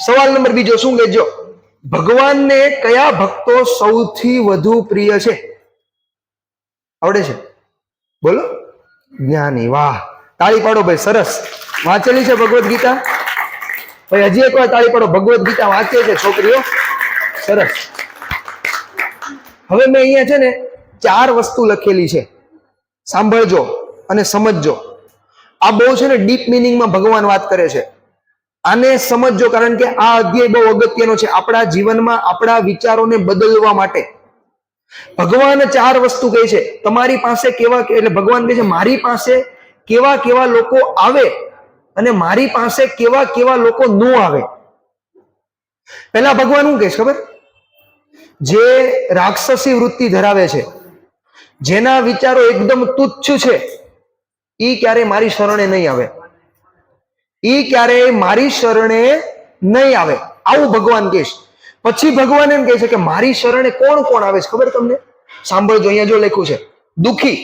સવાલ નંબર બીજો શું કહેજો? ભગવાનને કયા ભક્તો સૌથી વધુ પ્રિય છે? આવડે છે? બોલો. જ્ઞાની. વાહ, તાળી પાડો ભાઈ. સરસ. વાંચેલી છે ભગવદ્ ગીતા? ભાઈ હજી એક વાર તાળી પાડો. ભગવદ્ ગીતા વાંચે છે છોકરીઓ? સરસ. હવે મેં અહીંયા છે ને 4 વસ્તુ લખેલી છે, સાંભળજો અને સમજજો. આ બહુ છે ને ડીપ મિનિંગમાં ભગવાન વાત કરે છે. આને સમજજો, કારણ કે આ અધ્યાય બહુ અગત્યનો છે આપણા જીવનમાં, આપણા વિચારોને બદલવા માટે. ભગવાન 4 વસ્તુ કહે છે. તમારી પાસે કેવા, એટલે ભગવાન કહે છે મારી પાસે કેવા કેવા લોકો આવે અને મારી પાસે કેવા કેવા લોકો ન આવે. પહેલા ભગવાન શું કહે છે ખબર? જે રાક્ષસી વૃત્તિ ધરાવે છે, જેના વિચારો એકદમ તુચ્છ છે, ઈ ક્યારે મારી શરણે નહીં આવે. ઈ ક્યારે મારી શરણે નહીં આવે, આવું ભગવાન કહે છે. પછી ભગવાન એમ કહે છે કે મારી શરણે કોણ કોણ આવે છે ખબર તમને? સાંભળજો, અહીંયા જો લખ્યું છે દુખી.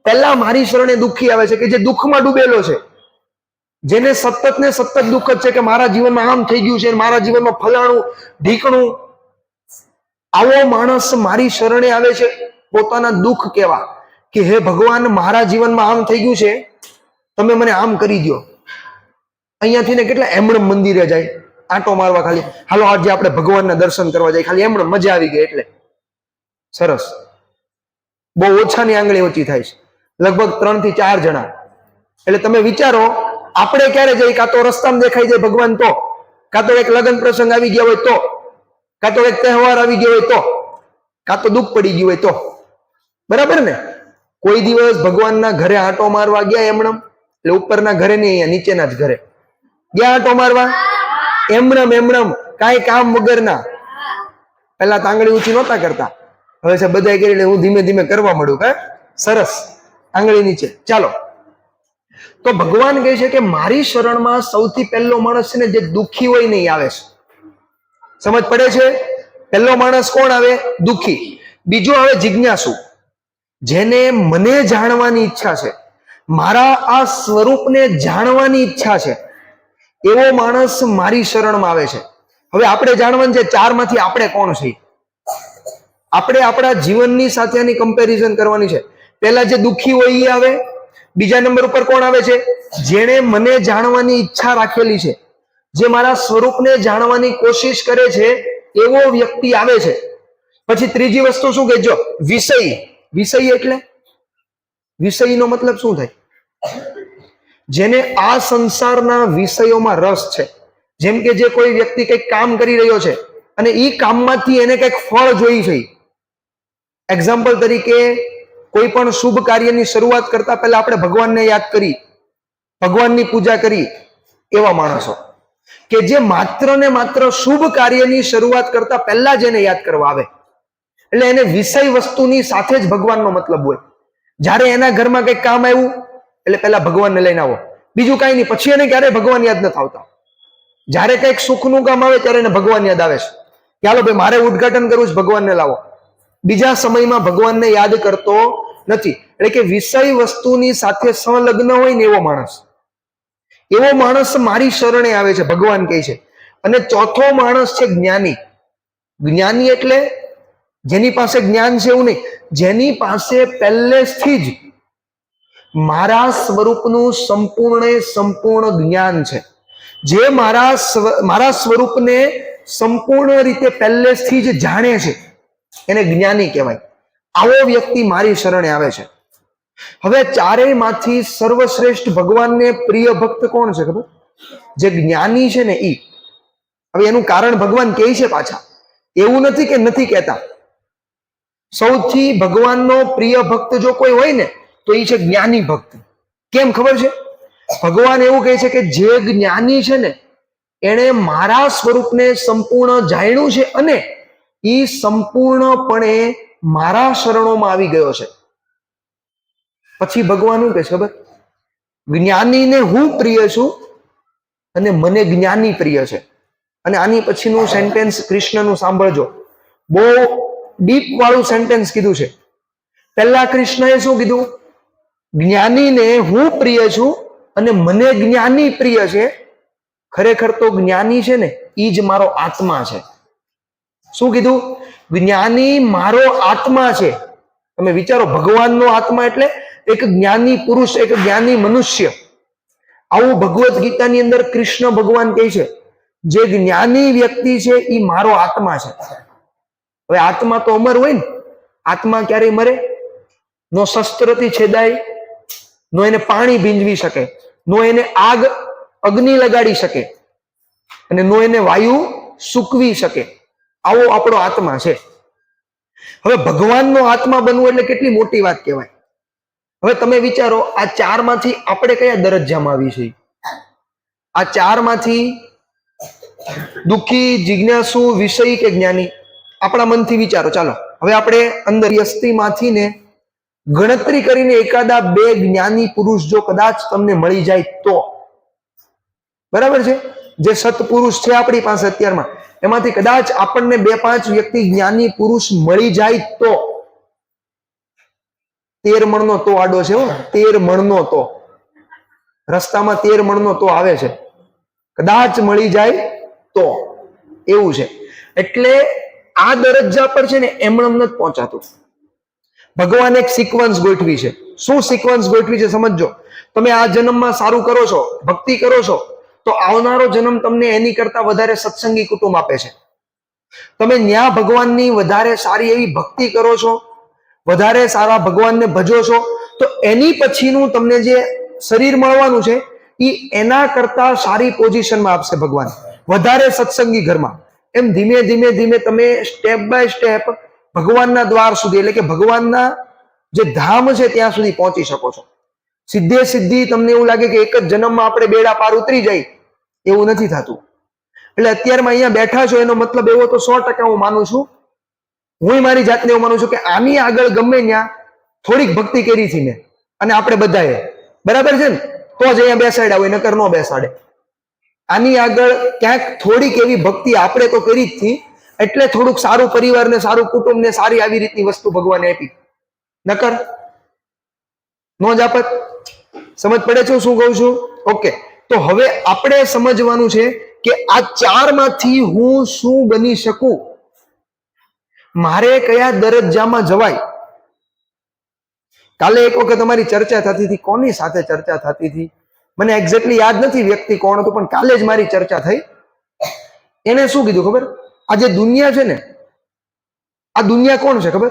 પહેલા મારી શરણે દુખી આવે છે, કે જે દુઃખમાં ડૂબેલો છે, જેને સતત ને સતત દુઃખ જ છે કે મારા જીવનમાં આમ થઈ ગયું છે, મારા જીવનમાં ફલાણું ઢીકણું. આવો માણસ મારી શરણે આવે છે પોતાના દુઃખ કેવા, કે હે ભગવાન મારા જીવનમાં આમ થઈ ગયું છે, તમે મને આમ કરી દો. અહીંયાથી ને કેટલા એમણમ મંદિરે જાય આંટો મારવા, ખાલી હાલો આજે આપણે ભગવાનના દર્શન કરવા જાય, ખાલી એમણમ મજા આવી ગઈ એટલે. સરસ. બહુ ઓછાની આંગળી ઊંચી થાય છે, લગભગ 3 થી 4 જણા. એટલે તમે વિચારો આપણે ક્યારે જઈએ? કાં તો રસ્તામાં દેખાઈ જાય ભગવાન તો, કાં તો એક લગ્ન પ્રસંગ આવી ગયા હોય તો, કાં તો એક તહેવાર આવી ગયો હોય તો, કાં તો દુઃખ પડી ગયું હોય તો. બરાબર ને? કોઈ દિવસ ભગવાનના ઘરે આંટો મારવા ગયા એમણમ? એટલે ઉપરના ઘરે નહીં, અહીંયા નીચેના જ ઘરે ગયા આંટો મારવા? એમણમ કાંઈ કામ વગરના. પહેલા આંગળી ઊંચી નહોતા કરતા, હવે છે બધા કરીને હું ધીમે ધીમે કરવા માંડું. હે સરસ. આંગળી નીચે. ચાલો. તો ભગવાન કહે છે કે મારી શરણમાં સૌથી પહેલો માણસ છે ને જે દુઃખી હોય નહીં આવે છે. સમજ પડે છે? પહેલો માણસ કોણ આવે? દુઃખી. બીજો આવે જિજ્ઞાસુ, જેને મને જાણવાની ઈચ્છા છે, મારા આ સ્વરૂપને જાણવાની ઈચ્છા છે, એવો માણસ મારી શરણમાં આવે છે. હવે આપણે જાણવાનું છે 4 માંથી આપણે કોણ છે. આપણે આપણા જીવનની સાથે આની કમ્પેરિઝન કરવાની છે. પહેલા જે દુઃખી હોય એ આવે. બીજા નંબર ઉપર કોણ આવે છે? જેણે મને જાણવાની ઈચ્છા રાખેલી છે, જે મારા સ્વરૂપને જાણવાની કોશિશ કરે છે, એવો વ્યક્તિ આવે છે. પછી ત્રીજી વસ્તુ શું કહેજો? વિષય. વિષય એટલે વિષયનો મતલબ શું થાય? જેને આ સંસારના વિષયોમાં રસ છે. જેમ કે જે કોઈ વ્યક્તિ કંઈક કામ કરી રહ્યો છે અને એ કામમાંથી એને કંઈક ફળ જોઈ છે. એક્ઝામ્પલ તરીકે કોઈ પણ શુભ કાર્યની શરૂઆત કરતા પહેલા આપણે ભગવાનને યાદ કરી, ભગવાનની પૂજા કરી. એવા માણસો કે જે માત્ર ને માત્ર શુભ કાર્યની શરૂઆત કરતા પહેલા જ એને યાદ કરવા આવે. એટલે એને વિષય વસ્તુની સાથે જ ભગવાનનો મતલબ હોય. જ્યારે એના ઘરમાં કંઈક કામ આવ્યું એટલે પહેલા ભગવાનને લઈને આવો, બીજું કાંઈ નહીં. પછી એને ક્યારે ભગવાન યાદ નથી આવતા. જ્યારે કંઈક સુખનું કામ આવે ત્યારે એને ભગવાન યાદ આવે છે. ચાલો ભાઈ મારે ઉદ્ઘાટન કરવું છે, ભગવાનને લાવો. બીજા સમયમાં ભગવાનને યાદ કરતો નથી. એટલે કે વિષય વસ્તુની સાથે સંલગ્ન હોય ને એવો માણસ, એવો માણસ મારી શરણે આવે છે, ભગવાન કહે છે. અને ચોથો માણસ છે જ્ઞાની. જ્ઞાની એટલે જેની પાસે જ્ઞાન છે એવું નહીં, જેની પાસે પહેલેથી જ મારા સ્વરૂપનું સંપૂર્ણ જ્ઞાન છે, જે મારા સ્વરૂપને સંપૂર્ણ રીતે પહેલેથી જ જાણે છે, એને જ્ઞાની કહેવાય. આવો વ્યક્તિ મારી શરણે આવે છે. હવે ચારેયમાંથી સર્વશ્રેષ્ઠ ભગવાનને પ્રિય ભક્ત કોણ છે ખબર? જે જ્ઞાની છે ને ઈ. હવે એનું કારણ ભગવાન કહે છે પાછા, એવું નથી કે નથી કહેતા. સૌથી ભગવાનનો પ્રિય ભક્ત જો કોઈ હોય ને તો એ છે જ્ઞાની ભક્ત. કેમ ખબર છે? ભગવાન એવું કહે છે કે જે જ્ઞાની છે ને એણે મારા સ્વરૂપને સંપૂર્ણ જાણ્યું છે અને એ સંપૂર્ણપણે મારા શરણોમાં આવી ગયો છે. પછી ભગવાન શું કહે છે ખબર? જ્ઞાનીને હું પ્રિય છું અને મને જ્ઞાની પ્રિય છે. અને આની પછીનું સેન્ટેન્સ કૃષ્ણનું સાંભળજો, બહુ ડીપ વાળું સેન્ટેન્સ કીધું છે. પહેલા કૃષ્ણએ શું કીધું? જ્ઞાનીને હું પ્રિય છું અને મને જ્ઞાની પ્રિય છે. ખરેખર તો જ્ઞાની છે ને ઈ જ મારો આત્મા છે. શું કીધું? જ્ઞાની મારો આત્મા છે. તમે વિચારો, ભગવાનનો આત્મા એટલે એક જ્ઞાની પુરુષ, એક જ્ઞાની મનુષ્ય. આવું ભગવદ્ ગીતાની અંદર કૃષ્ણ ભગવાન કહે છે, જે જ્ઞાની વ્યક્તિ છે એ મારો આત્મા છે. હવે આત્મા તો અમર હોય ને, આત્મા ક્યારેય મરે? નો શસ્ત્રથી છેદાય, નો એને પાણી ભીંજવી શકે, નો એને અગ્નિ લગાડી શકે, અને નો એને વાયુ સૂકવી શકે. આવો આપણો આત્મા છે. હવે ભગવાનનો આત્મા બનવું એટલે કેટલી મોટી વાત કહેવાય. હવે તમે વિચારો, આ ચારમાંથી આપણે કયા દરજ્જામાં આવી છીએ? આ ચારમાંથી દુઃખી, જિજ્ઞાસુ, વિષયી કે જ્ઞાની? આપણા મનથી વિચારો. ચાલો હવે આપણે અંદર અસ્થિમાંથી ને ગણતરી કરીને એકાદા બે જ્ઞાની પુરુષ જો કદાચ તમને મળી જાય તો, બરાબર છે? જે સત્પુરુષ છે આપણી પાસે અત્યારમાં, એમાંથી કદાચ આપણને 2-5 વ્યક્તિ જ્ઞાની પુરુષ મળી જાય તો, 13 મણનો તો આડો છે. 13 મણનો તો રસ્તામાં 13 મણનો તો આવે છે. કદાચ મળી જાય તો, એવું છે. એટલે આ દરજ્જા પર છે ને એમણે નથી પહોંચાતું. ભગવાન એક સિક્વન્સ ગોઠવી છે. શું સિક્વન્સ ગોઠવી છે સમજો. તમે આ જન્મમાં સારું કરો છો, ભક્તિ કરો છો, તો આવનારો જન્મ તમને એની કરતા વધારે સત્સંગી કુટુંબ આપે છે. તમે ન્યા ભગવાનની વધારે સારી એવી ભક્તિ કરો છો, વધારે સારા ભગવાનને ભજો છો, તો એની પછીનું તમને જે શરીર મળવાનું છે એ એના કરતા સારી પોઝિશનમાં આપશે ભગવાન, વધારે સત્સંગી ઘરમાં. એમ ધીમે ધીમે ધીમે તમે સ્ટેપ બાય સ્ટેપ ભગવાનના દ્વાર સુધી, એટલે કે ભગવાનના જે ધામ છે ત્યાં સુધી પહોંચી શકો છો. સીધે સીધી તમને એવું લાગે કે એક જ જન્મમાં આપણે બેડા પાર ઉતરી જાય, એવું નથી થતું. એટલે અત્યારમાં અહીંયા બેઠા છો એનો મતલબ એવો તો 100% હું માનું છું. હું મારી જાતને એવું માનું છું કે આની આગળ ગમે ત્યાં થોડીક ભક્તિ કરી હતી મેં, અને આપણે બધાએ, બરાબર છે ને, તો જ અહીંયા બેસાડ્યા હોય, નકર ન બેસાડે. આની આગળ ક્યાંક થોડીક એવી ભક્તિ આપણે તો કરી જ થી, એટલે થોડુંક સારું પરિવારને, સારું કુટુંબને, સારી આવી રીતની વસ્તુ ભગવાને આપી. નકર નો જ આપત. સમજ પડે છે શું કહું છું? ઓકે. તો હવે આપણે સમજવાનું છે કે આ ચારમાંથી હું શું બની શકું, મારે કયા દરજ્જામાં જવાય. કાલે એક વખત અમારી ચર્ચા થતી હતી. કોની સાથે ચર્ચા થતી હતી મને એક્ઝેક્ટલી યાદ નથી વ્યક્તિ કોણ હતું, પણ કાલે જ મારી ચર્ચા થઈ. એને શું કીધું ખબર? આ જે દુનિયા છે ને, આ દુનિયા કોણ છે ખબર?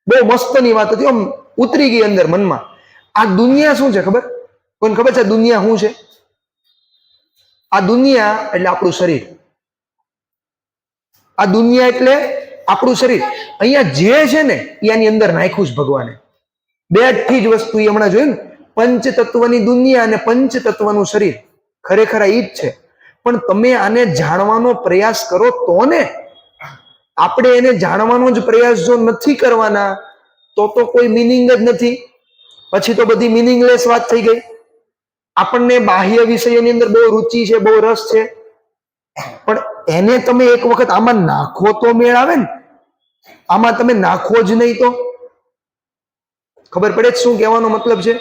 બહુ મસ્તની વાત હતી, આમ ઉતરી ગઈ અંદર મનમાં. આ દુનિયા શું છે ખબર? કોઈને ખબર છે દુનિયા શું છે? આ દુનિયા એટલે આપણું શરીર. આ દુનિયા એટલે આપણું શરીર. અહીંયા જે છે ને એ આની અંદર નાખ્યું છે ભગવાને. બેઠી જ વસ્તુ એ હમણાં જોયું ને, પંચતત્વની દુનિયા અને પંચતત્વનું શરીર. ખરેખર આ ઈ જ છે. પણ તમે આને જાણવાનો પ્રયાસ કરો તો ને. આપણે એને જાણવાનો જ પ્રયાસ જો નથી કરવાના તો કોઈ મિનિંગ જ નથી. પછી તો બધી મિનિંગલેસ વાત થઈ ગઈ. આપણને બાહ્ય વિષયોની અંદર બહુ રુચિ છે, બહુ રસ છે, પણ એને તમે એક વખત આમાં નાખો તો મેળ આવે ને. આમાં તમે નાખો જ નહીં તો ખબર પડે શું કહેવાનો મતલબ છે.